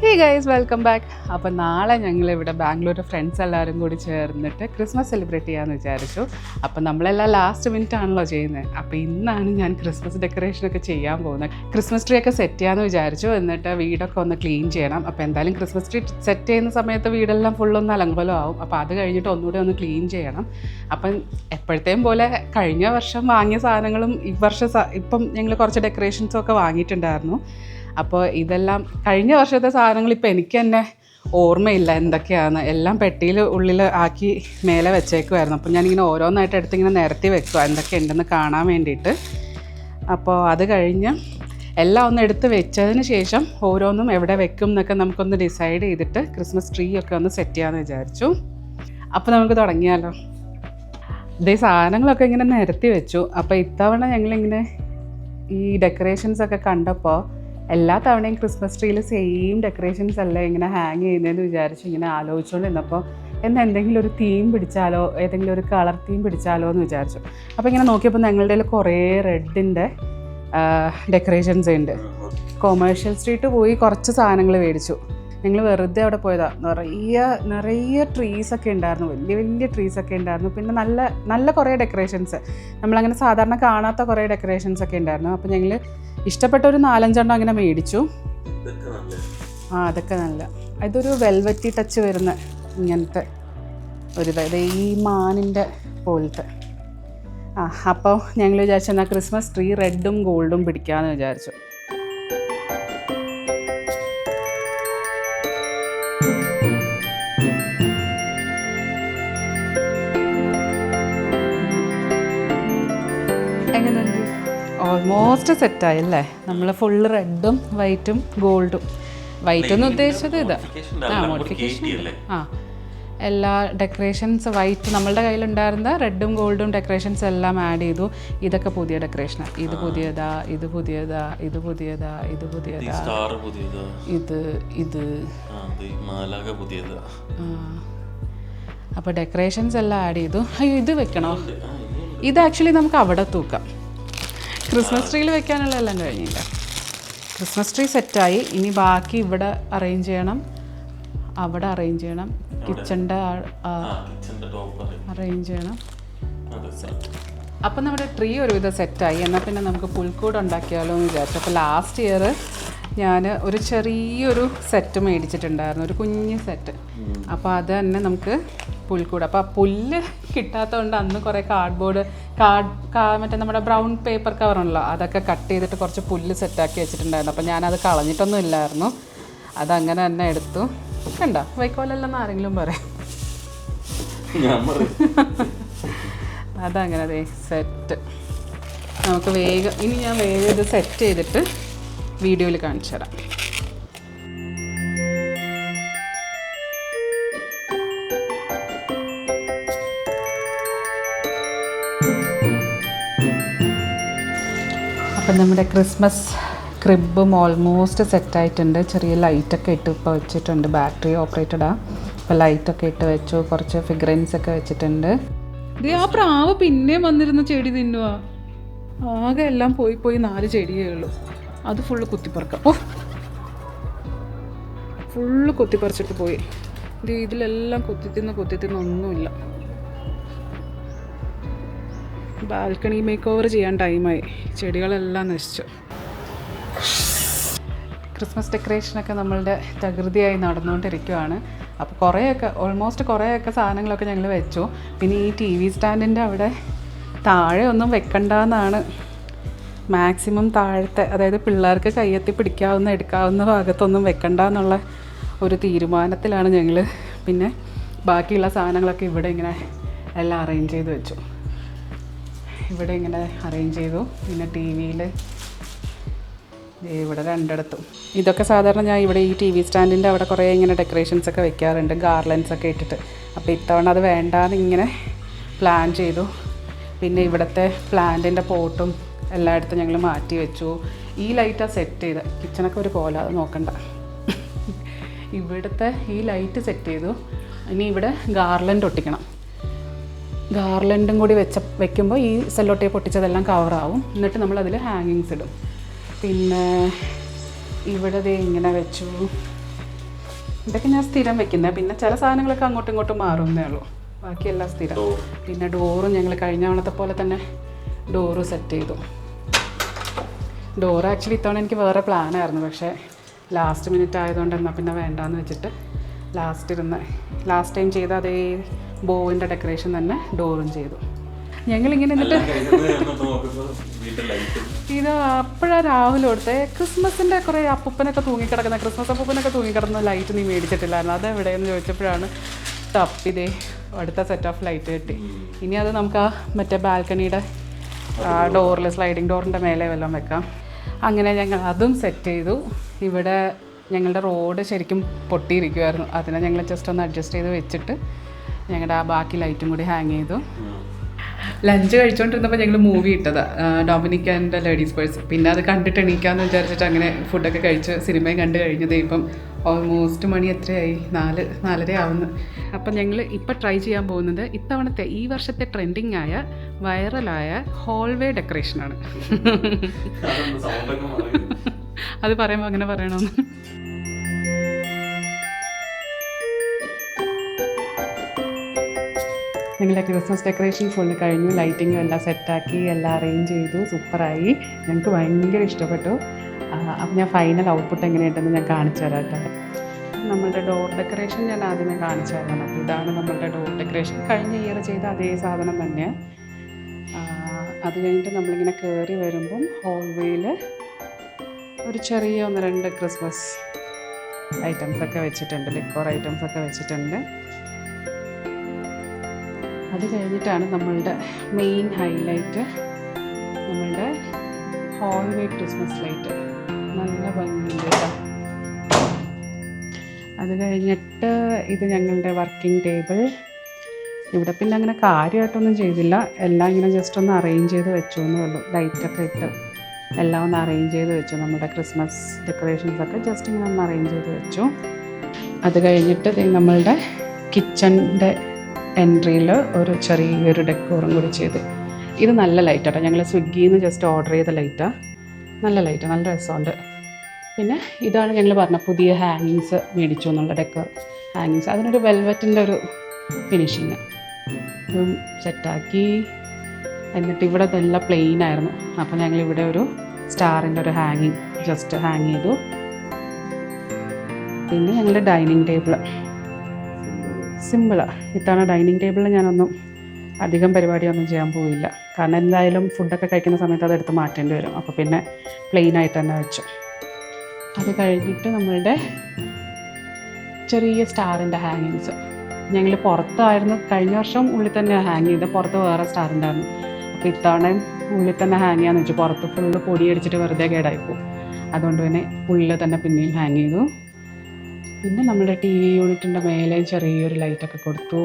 Hey guys, welcome back. അപ്പോൾ നാളെ ഞങ്ങളിവിടെ ബാംഗ്ലൂർ ഫ്രണ്ട്സ് എല്ലാവരും കൂടി ചേർന്നിട്ട് ക്രിസ്മസ് സെലിബ്രേറ്റ് ചെയ്യാമെന്ന് വിചാരിച്ചു. അപ്പോൾ നമ്മളെല്ലാം ലാസ്റ്റ് മിനിറ്റ് ആണല്ലോ ചെയ്യുന്നത്. അപ്പോൾ ഇന്നാണ് ഞാൻ ക്രിസ്മസ് ഡെക്കറേഷനൊക്കെ ചെയ്യാൻ പോകുന്നത്. ക്രിസ്മസ് ട്രീ ഒക്കെ സെറ്റ് ചെയ്യാമെന്ന് വിചാരിച്ചു. എന്നിട്ട് വീടൊക്കെ ഒന്ന് ക്ലീൻ ചെയ്യണം. അപ്പോൾ എന്തായാലും ക്രിസ്മസ് ട്രീ സെറ്റ് ചെയ്യുന്ന സമയത്ത് വീടെല്ലാം ഫുള്ളൊന്ന് അലങ്കോലം ആവും. അപ്പോൾ അത് കഴിഞ്ഞിട്ട് ഒന്നുകൂടി ഒന്ന് ക്ലീൻ ചെയ്യണം. അപ്പം എപ്പോഴത്തെയും പോലെ കഴിഞ്ഞ വർഷം വാങ്ങിയ സാധനങ്ങളും ഈ വർഷം ഇപ്പം ഞങ്ങൾ കുറച്ച് ഡെക്കറേഷൻസൊക്കെ വാങ്ങിയിട്ടുണ്ടായിരുന്നു. അപ്പോൾ ഇതെല്ലാം കഴിഞ്ഞ വർഷത്തെ സാധനങ്ങൾ ഇപ്പോൾ എനിക്ക് തന്നെ ഓർമ്മയില്ല എന്തൊക്കെയാണ്. എല്ലാം പെട്ടിയിൽ ഉള്ളിൽ ആക്കി മേലെ വെച്ചേക്കുമായിരുന്നു. അപ്പോൾ ഞാനിങ്ങനെ ഓരോന്നായിട്ട് എടുത്തിങ്ങനെ നിരത്തി വെക്കുക എന്തൊക്കെ ഉണ്ടെന്ന് കാണാൻ വേണ്ടിയിട്ട്. അപ്പോൾ അത് കഴിഞ്ഞ് എല്ലാം ഒന്ന് എടുത്ത് വെച്ചതിന് ശേഷം ഓരോന്നും എവിടെ വെക്കും എന്നൊക്കെ നമുക്കൊന്ന് ഡിസൈഡ് ചെയ്തിട്ട് ക്രിസ്മസ് ട്രീ ഒക്കെ ഒന്ന് സെറ്റ് ചെയ്യാമെന്ന് വിചാരിച്ചു. അപ്പോൾ നമുക്ക് തുടങ്ങിയാലോ. ഇതേ സാധനങ്ങളൊക്കെ ഇങ്ങനെ നിരത്തി വെച്ചു. അപ്പോൾ ഇത്തവണ ഞങ്ങളിങ്ങനെ ഈ ഡെക്കറേഷൻസൊക്കെ കണ്ടപ്പോൾ എല്ലാ തവണയും ക്രിസ്മസ് ട്രീയിൽ സെയിം ഡെക്കറേഷൻസ് അല്ലേ ഇങ്ങനെ ഹാങ് ചെയ്യുന്നതെന്ന് വിചാരിച്ച് ഇങ്ങനെ ആലോചിച്ചുകൊണ്ടിരുന്നപ്പോൾ എന്തെങ്കിലും ഒരു തീം പിടിച്ചാലോ, ഏതെങ്കിലും ഒരു കളർ തീം പിടിച്ചാലോ എന്ന് വിചാരിച്ചു. അപ്പോൾ ഇങ്ങനെ നോക്കിയപ്പോൾ ഞങ്ങളുടെ കയ്യിൽ കുറേ റെഡിൻ്റെ ഡെക്കറേഷൻസ് ഉണ്ട്. കൊമേഴ്ഷ്യൽ സ്ട്രീറ്റ് പോയി കുറച്ച് സാധനങ്ങൾ മേടിച്ചു. ഞങ്ങൾ വെറുതെ അവിടെ പോയതാണ്. നിറയെ ട്രീസൊക്കെ ഉണ്ടായിരുന്നു, വലിയ വലിയ ട്രീസൊക്കെ ഉണ്ടായിരുന്നു. പിന്നെ നല്ല കുറേ ഡെക്കറേഷൻസ്, നമ്മളങ്ങനെ സാധാരണ കാണാത്ത കുറേ ഡെക്കറേഷൻസൊക്കെ ഉണ്ടായിരുന്നു. അപ്പോൾ ഞങ്ങൾ ഇഷ്ടപ്പെട്ട ഒരു 4-5 അങ്ങനെ മേടിച്ചു. അതൊക്കെ നല്ല. ഇതൊരു വെൽവെറ്റി ടച്ച് വരുന്ന ഇങ്ങനത്തെ ഇത് ഈ മാനിൻ്റെ പോലത്തെ. അപ്പോൾ ഞങ്ങൾ വിചാരിച്ചു എന്നാൽ ക്രിസ്മസ് ട്രീ റെഡും ഗോൾഡും പിടിക്കാമെന്ന് വിചാരിച്ചു. എങ്ങനെയുണ്ട്? ഓൾമോസ്റ്റ് സെറ്റായി അല്ലേ? നമ്മൾ ഫുള്ള് റെഡും വൈറ്റും ഗോൾഡും. വൈറ്റ് എന്ന് ഉദ്ദേശിച്ചത് ഇതാ. മോഡിഫിക്കേഷൻ. എല്ലാ ഡെക്കറേഷൻസ് വൈറ്റ് നമ്മളുടെ കയ്യിലുണ്ടായിരുന്ന റെഡും ഗോൾഡും ഡെക്കറേഷൻസ് എല്ലാം ആഡ് ചെയ്തു. ഇതൊക്കെ പുതിയ ഡെക്കറേഷനാണ്. ഇത് പുതിയതാ, ഇത് പുതിയതാ, ഇത് പുതിയതാ, ഇത് പുതിയതാ, ഇത് അപ്പോൾ ഡെക്കറേഷൻസ് എല്ലാം ആഡ് ചെയ്തു. അയ്യോ, ഇത് വെക്കണോ? ഇത് ആക്ച്വലി നമുക്ക് അവിടെ തൂക്കാം. ക്രിസ്മസ് ട്രീയിൽ വെക്കാനുള്ള എല്ലാം കഴിഞ്ഞില്ല. ക്രിസ്മസ് ട്രീ സെറ്റായി. ഇനി ബാക്കി ഇവിടെ അറേഞ്ച് ചെയ്യണം, അവിടെ അറേഞ്ച് ചെയ്യണം, കിച്ചൻ്റെ അറേഞ്ച് ചെയ്യണം. അപ്പം നമ്മുടെ ട്രീ ഒരുവിധം സെറ്റായി. എന്നാൽ പിന്നെ നമുക്ക് പുൽക്കൂട് ഉണ്ടാക്കിയാലോ എന്ന് വിചാരിച്ചു. അപ്പോൾ ലാസ്റ്റ് ഇയർ ഞാൻ ഒരു ചെറിയൊരു സെറ്റ് മേടിച്ചിട്ടുണ്ടായിരുന്നു, ഒരു കുഞ്ഞ് സെറ്റ്. അപ്പോൾ അത് തന്നെ നമുക്ക് പുൽക്കൂട്. അപ്പോൾ ആ പുല്ല് കിട്ടാത്തതുകൊണ്ട് അന്ന് കുറേ കാർഡ്ബോർഡ് മറ്റേ നമ്മുടെ ബ്രൗൺ പേപ്പർ കവറുണ്ടല്ലോ, അതൊക്കെ കട്ട് ചെയ്തിട്ട് കുറച്ച് പുല്ല് സെറ്റാക്കി വെച്ചിട്ടുണ്ടായിരുന്നു. അപ്പോൾ ഞാനത് കളഞ്ഞിട്ടൊന്നും ഇല്ലായിരുന്നു, അതങ്ങനെ തന്നെ എടുത്തു. കണ്ടോ, വൈക്കോലല്ലെന്ന് ആരെങ്കിലും പറയാം. അതങ്ങനെ അതെ സെറ്റ്. നമുക്ക് ഇനി ഞാൻ വേഗം ഇത് സെറ്റ് ചെയ്തിട്ട് വീഡിയോയിൽ കാണിച്ചു തരാം. അപ്പം നമ്മുടെ ക്രിസ്മസ് ക്രിബും ഓൾമോസ്റ്റ് സെറ്റായിട്ടുണ്ട്. ചെറിയ ലൈറ്റൊക്കെ ഇട്ട് ഇപ്പോൾ വെച്ചിട്ടുണ്ട്, ബാറ്ററി ഓപ്പറേറ്റഡാണ്. അപ്പോൾ ലൈറ്റൊക്കെ ഇട്ട് വെച്ചു, കുറച്ച് ഫിഗറൻസ് ഒക്കെ വെച്ചിട്ടുണ്ട്. ഇത് ആ പ്രാവ് പിന്നെയും വന്നിരുന്ന ചെടി തിന്നുക. ആകെ എല്ലാം പോയി 4 ചെടിയേ ഉള്ളൂ. അത് ഫുള്ള് കുത്തിപ്പറക്കാം. ഫുള്ള് കുത്തിപ്പറിച്ചിട്ട് പോയി. ഇതിലെല്ലാം കുത്തിത്തിന്ന് ഒന്നുമില്ല. ബാൽക്കണി മേക്ക് ഓവർ ചെയ്യാൻ ടൈമായി, ചെടികളെല്ലാം നശിച്ചു. ക്രിസ്മസ് ഡെക്കറേഷനൊക്കെ നമ്മളുടെ തകൃതിയായി നടന്നുകൊണ്ടിരിക്കുകയാണ്. അപ്പോൾ ഓൾമോസ്റ്റ് കുറേയൊക്കെ സാധനങ്ങളൊക്കെ ഞങ്ങൾ വെച്ചു. പിന്നെ ഈ TV സ്റ്റാൻഡിൻ്റെ അവിടെ താഴെ ഒന്നും വെക്കണ്ടെന്നാണ്, മാക്സിമം താഴത്തെ, അതായത് പിള്ളേർക്ക് കയ്യെത്തി പിടിക്കാവുന്ന എടുക്കാവുന്ന ഭാഗത്തൊന്നും വെക്കണ്ട എന്നുള്ള ഒരു തീരുമാനത്തിലാണ് ഞങ്ങൾ. പിന്നെ ബാക്കിയുള്ള സാധനങ്ങളൊക്കെ ഇവിടെ ഇങ്ങനെ എല്ലാം അറേഞ്ച് ചെയ്ത് വെച്ചു. ഇവിടെ ഇങ്ങനെ അറേഞ്ച് ചെയ്തു. പിന്നെ TV-യിൽ ഇവിടെ 2 ഇതൊക്കെ സാധാരണ ഞാൻ ഇവിടെ ഈ TV സ്റ്റാൻഡിൻ്റെ അവിടെ കുറേ ഇങ്ങനെ ഡെക്കറേഷൻസൊക്കെ വെക്കാറുണ്ട്, ഗാർലൻഡ്സൊക്കെ ഇട്ടിട്ട്. അപ്പോൾ ഇത്തവണ അത് വേണ്ടാന്ന് ഇങ്ങനെ പ്ലാൻ ചെയ്തു. പിന്നെ ഇവിടുത്തെ പ്ലാന്റിൻ്റെ പോട്ടും എല്ലായിടത്തും ഞങ്ങൾ മാറ്റി വെച്ചു. ഈ ലൈറ്റാണ് സെറ്റ് ചെയ്ത്. കിച്ചണൊക്കെ ഒരു പോലെ, അത് നോക്കണ്ട. ഇവിടുത്തെ ഈ ലൈറ്റ് സെറ്റ് ചെയ്തു. ഇനി ഇവിടെ ഗാർലൻഡ് ഒട്ടിക്കണം. ഗാർലൻഡും കൂടി വെക്കുമ്പോൾ ഈ സെല്ലോ ടേപ്പ് പൊട്ടിച്ചതെല്ലാം കവറാവും. എന്നിട്ട് നമ്മളതിൽ ഹാങ്ങിങ്സ് ഇടും. പിന്നെ ഇവിടെ ഇങ്ങനെ വെച്ചു. ഇതൊക്കെ ഞാൻ സ്ഥിരം വെക്കുന്നത്. പിന്നെ ചില സാധനങ്ങളൊക്കെ അങ്ങോട്ടും ഇങ്ങോട്ടും മാറുന്നേ ഉള്ളൂ, ബാക്കിയെല്ലാം സ്ഥിരം. പിന്നെ ഡോറും ഞങ്ങൾ കഴിഞ്ഞ തവണത്തെ പോലെ തന്നെ ഡോറ് സെറ്റ് ചെയ്തു. ഡോറ് ആക്ച്വലി ഇത്തവണ എനിക്ക് വേറെ പ്ലാനായിരുന്നു, പക്ഷേ ലാസ്റ്റ് മിനിറ്റ് ആയതുകൊണ്ട് എന്നാൽ പിന്നെ വേണ്ടാന്ന് വെച്ചിട്ട് ലാസ്റ്റ് ടൈം ചെയ്ത അതേ ബോവിൻ്റെ ഡെക്കറേഷൻ തന്നെ ഡോറും ചെയ്തു. ഞങ്ങളിങ്ങനെ എന്നിട്ട് ഇത് അപ്പോഴാണ് രാവിലെ കൊടുത്തേ. ക്രിസ്മസിൻ്റെ കുറേ അപ്പൂപ്പനൊക്കെ തൂങ്ങിക്കിടക്കുന്ന ക്രിസ്മസ് അപ്പൂപ്പനൊക്കെ തൂങ്ങിക്കിടന്ന ലൈറ്റ് നീ മേടിച്ചിട്ടില്ലായിരുന്നു, അതെവിടെയെന്ന് ചോദിച്ചപ്പോഴാണ് തപ്പിതേ അടുത്ത സെറ്റ് ഓഫ് ലൈറ്റ് കിട്ടി. ഇനി അത് നമുക്ക് ആ മറ്റേ ബാൽക്കണിയുടെ ഡോറിൽ സ്ലൈഡിങ് ഡോറിൻ്റെ മേലെ വല്ലതും വെക്കാം. അങ്ങനെ ഞങ്ങൾ അതും സെറ്റ് ചെയ്തു. ഇവിടെ ഞങ്ങളുടെ റോഡ് ശരിക്കും പൊട്ടിയിരിക്കുമായിരുന്നു, അതിനെ ഞങ്ങൾ ജസ്റ്റ് ഒന്ന് അഡ്ജസ്റ്റ് ചെയ്ത് വെച്ചിട്ട് ഞങ്ങളുടെ ആ ബാക്കി ലൈറ്റും കൂടി ഹാങ് ചെയ്തു. ലഞ്ച് കഴിച്ചുകൊണ്ടിരുന്നപ്പോൾ ഞങ്ങൾ മൂവി ഇട്ടതാണ്, ഡൊമിനിക് ആൻഡ് ലേഡീസ് പേഴ്സ്. പിന്നെ അത് കണ്ടിട്ട് എണീക്കാമെന്ന് വിചാരിച്ചിട്ട് അങ്ങനെ ഫുഡൊക്കെ കഴിച്ച് സിനിമയും കണ്ടു കഴിഞ്ഞത് ഇപ്പം ഓൾമോസ്റ്റ് മണി എത്രയായി, 4:30 ആവുന്നു. അപ്പം ഞങ്ങൾ ഇപ്പം ട്രൈ ചെയ്യാൻ പോകുന്നത് ഇത്തവണത്തെ ഈ വർഷത്തെ ട്രെൻഡിങ് ആയ വൈറലായ ഹോൾവേ ഡെക്കറേഷനാണ്. അത് പറയുമ്പോൾ അങ്ങനെ പറയണമെന്ന്. ഞങ്ങളുടെ ക്രിസ്മസ് ഡെക്കറേഷൻ ഫുള്ള് കഴിഞ്ഞു, ലൈറ്റിങ്ങും എല്ലാം സെറ്റാക്കി എല്ലാം അറേഞ്ച് ചെയ്തു, സൂപ്പറായി. ഞങ്ങൾക്ക് ഭയങ്കര ഇഷ്ടപ്പെട്ടു. അപ്പം ഞാൻ ഫൈനൽ ഔട്ട്പുട്ട് എങ്ങനെയുണ്ടെന്ന് ഞാൻ കാണിച്ചു തരാം കേട്ടോ. നമ്മളുടെ ഡോർ ഡെക്കറേഷൻ ഞാൻ ആദ്യമേ കാണിച്ചു തരാം. അപ്പോൾ ഇതാണ് നമ്മളുടെ ഡോർ ഡെക്കറേഷൻ, കഴിഞ്ഞ ഇയർ ചെയ്ത അതേ സാധനം തന്നെ. അത് കഴിഞ്ഞിട്ട് നമ്മളിങ്ങനെ കയറി വരുമ്പം ഹോൾവേയിൽ ഒരു ചെറിയ 1-2 ക്രിസ്മസ് ഐറ്റംസൊക്കെ വെച്ചിട്ടുണ്ട്, ലിക്കോർ ഐറ്റംസൊക്കെ വെച്ചിട്ടുണ്ട്. അത് കഴിഞ്ഞിട്ടാണ് നമ്മളുടെ മെയിൻ ഹൈലൈറ്റ്, നമ്മളുടെ ഹോൾവേ ക്രിസ്മസ് ലൈറ്റ്. നല്ല ഭംഗിയുണ്ട് കേട്ടോ. അത് കഴിഞ്ഞിട്ട് ഇത് ഞങ്ങളുടെ വർക്കിംഗ് ടേബിൾ. ഇവിടെ പിന്നെ അങ്ങനെ കാര്യമായിട്ടൊന്നും ചെയ്തില്ല, എല്ലാം ഇങ്ങനെ ജസ്റ്റ് ഒന്ന് അറേഞ്ച് ചെയ്ത് വെച്ചു എന്നേ ഉള്ളൂ. ലൈറ്റൊക്കെ ഇട്ട് എല്ലാം ഒന്ന് അറേഞ്ച് ചെയ്ത് വെച്ചു. നമ്മുടെ ക്രിസ്മസ് ഡെക്കറേഷൻസൊക്കെ ജസ്റ്റ് ഇങ്ങനെ ഒന്ന് അറേഞ്ച് ചെയ്ത് വെച്ചു. അത് കഴിഞ്ഞിട്ട് നമ്മളുടെ കിച്ചണിൻ്റെ എൻട്രിയിൽ ഒരു ചെറിയൊരു ഡെക്കോറും കൂടി ചെയ്തു. ഇത് നല്ല ലൈറ്റാട്ടോ, ഞങ്ങൾ സ്വിഗ്ഗിയിൽ നിന്ന് ജസ്റ്റ് ഓർഡർ ചെയ്ത ലൈറ്റാണ്. നല്ല ലൈറ്റ്, നല്ല രസമുണ്ട്. പിന്നെ ഇതാണ് ഞങ്ങൾ പറഞ്ഞ പുതിയ ഹാങ്ങിങ്സ് മേടിച്ചു എന്നുള്ള ഡെക്കോർ ഹാങ്ങിങ്സ്. അതിനൊരു വെൽവെറ്റിൻ്റെ ഒരു ഫിനിഷിങ്, ഇതും സെറ്റാക്കി. എന്നിട്ട് ഇവിടെ ഇതെല്ലാം പ്ലെയിൻ ആയിരുന്നു, അപ്പോൾ ഞങ്ങളിവിടെ ഒരു സ്റ്റാറിൻ്റെ ഒരു ഹാങ്ങിങ് ജസ്റ്റ് ഹാങ് ചെയ്തു. പിന്നെ ഞങ്ങളുടെ ഡൈനിങ് ടേബിൾ സിമ്പിളാണ്. ഇത്തവണ ഡൈനിങ് ടേബിളിൽ ഞാനൊന്നും അധികം പരിപാടിയൊന്നും ചെയ്യാൻ പോയില്ല, കാരണം എന്തായാലും ഫുഡൊക്കെ കഴിക്കുന്ന സമയത്ത് അതെടുത്ത് മാറ്റേണ്ടി വരും. അപ്പോൾ പിന്നെ പ്ലെയിനായിട്ട് തന്നെ വെച്ചു. അത് കഴിഞ്ഞിട്ട് നമ്മളുടെ ചെറിയ സ്റ്റാറിൻ്റെ ഹാങ്ങിങ്സ് ഞങ്ങൾ പുറത്തായിരുന്നു കഴിഞ്ഞ വർഷം ഉള്ളിൽ തന്നെ ഹാങ് ചെയ്ത്, പുറത്ത് വേറെ സ്റ്റാർ ഉണ്ടായിരുന്നു. അപ്പോൾ ഇത്തവണയും ഉള്ളിൽ തന്നെ ഹാങ് ചെയ്യാന്ന് വെച്ചു. പുറത്ത് ഫുള്ള് പൊടിയടിച്ചിട്ട് വെറുതെ കേടായിപ്പോവും, അതുകൊണ്ട് തന്നെ ഉള്ളിൽ തന്നെ പിന്നെയും ഹാങ് ചെയ്തു. പിന്നെ നമ്മുടെ ടി വി യൂണിറ്റിൻ്റെ മേലെ ചെറിയൊരു ലൈറ്റൊക്കെ കൊടുത്തു,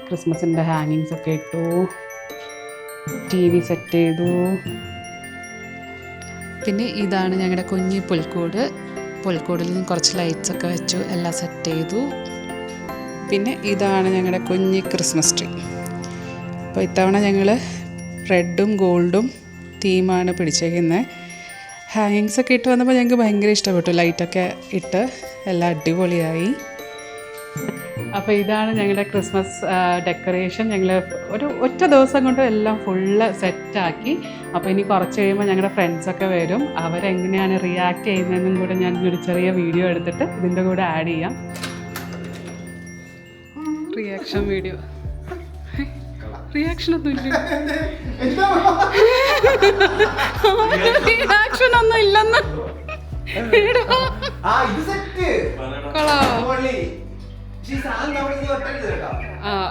ക്രിസ്മസിൻ്റെ ഹാങ്ങിങ്സൊക്കെ ഇട്ടു, ടി വി സെറ്റ് ചെയ്തു. പിന്നെ ഇതാണ് ഞങ്ങളുടെ കുഞ്ഞി പുൽക്കൂടിൽ നിന്ന് കുറച്ച് ലൈറ്റ്സൊക്കെ വെച്ചു, എല്ലാം സെറ്റ് ചെയ്തു. പിന്നെ ഇതാണ് ഞങ്ങളുടെ കുഞ്ഞി ക്രിസ്മസ് ട്രീ. അപ്പോൾ ഇത്തവണ ഞങ്ങൾ റെഡും ഗോൾഡും തീമാണ് പിടിച്ചേക്കുന്നത്. ഹാങ്ങിങ്സൊക്കെ ഇട്ട് വന്നപ്പോൾ ഞങ്ങൾക്ക് ഭയങ്കര ഇഷ്ടപ്പെട്ടു, ലൈറ്റൊക്കെ ഇട്ട് എല്ലാം അടിപൊളിയായി. അപ്പോൾ ഇതാണ് ഞങ്ങളുടെ ക്രിസ്മസ് ഡെക്കറേഷൻ. ഞങ്ങൾ ഒറ്റ ദിവസം കൊണ്ട് എല്ലാം ഫുള്ള് സെറ്റാക്കി. അപ്പോൾ ഇനി കുറച്ച് കഴിയുമ്പോൾ ഞങ്ങളുടെ ഫ്രണ്ട്സൊക്കെ വരും, അവരെങ്ങനെയാണ് റിയാക്ട് ചെയ്യുന്നതെന്നും കൂടെ ഞാൻ ഒരു ചെറിയ വീഡിയോ എടുത്തിട്ട് ഇതിൻ്റെ കൂടെ ആഡ് ചെയ്യാം. Reaction video. റിയാക്ഷൻ ഒന്നും ഇല്ലെന്ന്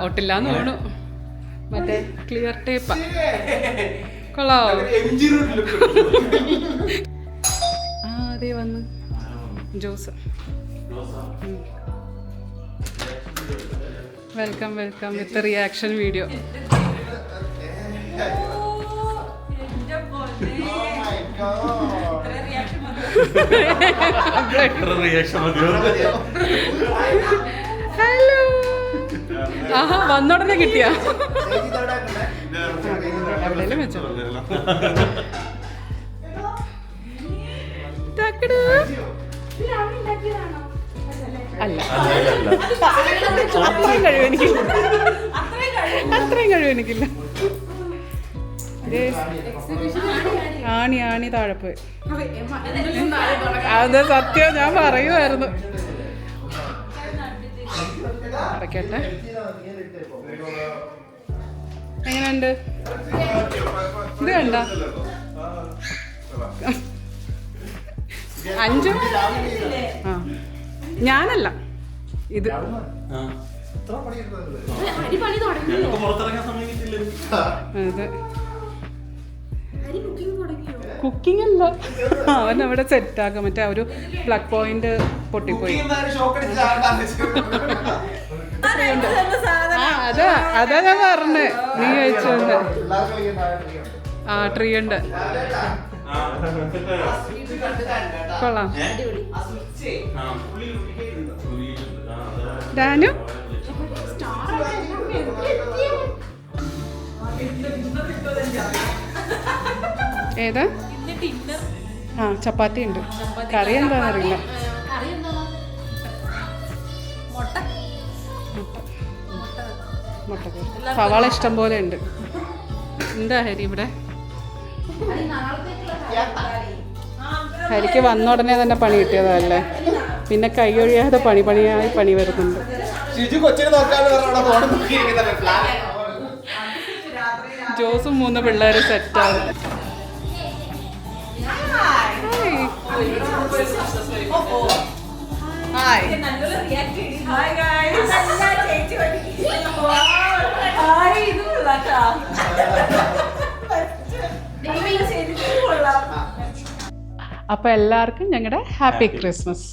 ഒട്ടില്ലാന്ന് തോന്നു. മറ്റേ ക്ലിയർ ടേപ്പാ. കൊള്ളാവോ? അതേ വന്ന് ജോസ്. വെൽക്കം വിത്ത് റിയാക്ഷൻ വീഡിയോ. ഹലോ. ആഹാ, വന്നോടനെ കിട്ടിയ എവിടെയും വെച്ചോ. അല്ല, അത്രയും കഴിവെനിക്കില്ല, അത്രയും കഴിവെനിക്കില്ല. ആണി താഴെ പോയി. അത് സത്യം, ഞാൻ പറയുമായിരുന്നു. അടയ്ക്കട്ടെ. എങ്ങനെയുണ്ട് ഇത്? കണ്ട 5 ആ, ഞാനല്ല ഇത്. അതെ, കുക്കിംഗ് അല്ല, അവൻ അവിടെ സെറ്റാക്കാം. മറ്റേ ഒരു പ്ലഗ് പോയിന്റ് പൊട്ടിപ്പോയി. അതാ ഞാൻ പറഞ്ഞേ, നീ കഴിച്ചോണ്ട്. ആ, ട്രീ ഉണ്ട്, കൊള്ളാം. ഡാനു ഏതാ? ആ, ചപ്പാത്തി ഉണ്ട്. കറി എന്താണെന്നറിയില്ല. മുട്ടക്കറി, സവാള ഇഷ്ടം പോലെ ഉണ്ട്. എന്താ ഹരി ഇവിടെ? ഹരിക്ക് വന്ന ഉടനെ തന്നെ പണി കിട്ടിയതല്ലേ, പിന്നെ കൈ ഒഴിയാതെ പണി വരുന്നുണ്ട്. ജോസും 3 പിള്ളേര് സെറ്റാണ്. അപ്പോൾ എല്ലാവർക്കും ഞങ്ങളുടെ ഹാപ്പി ക്രിസ്മസ്.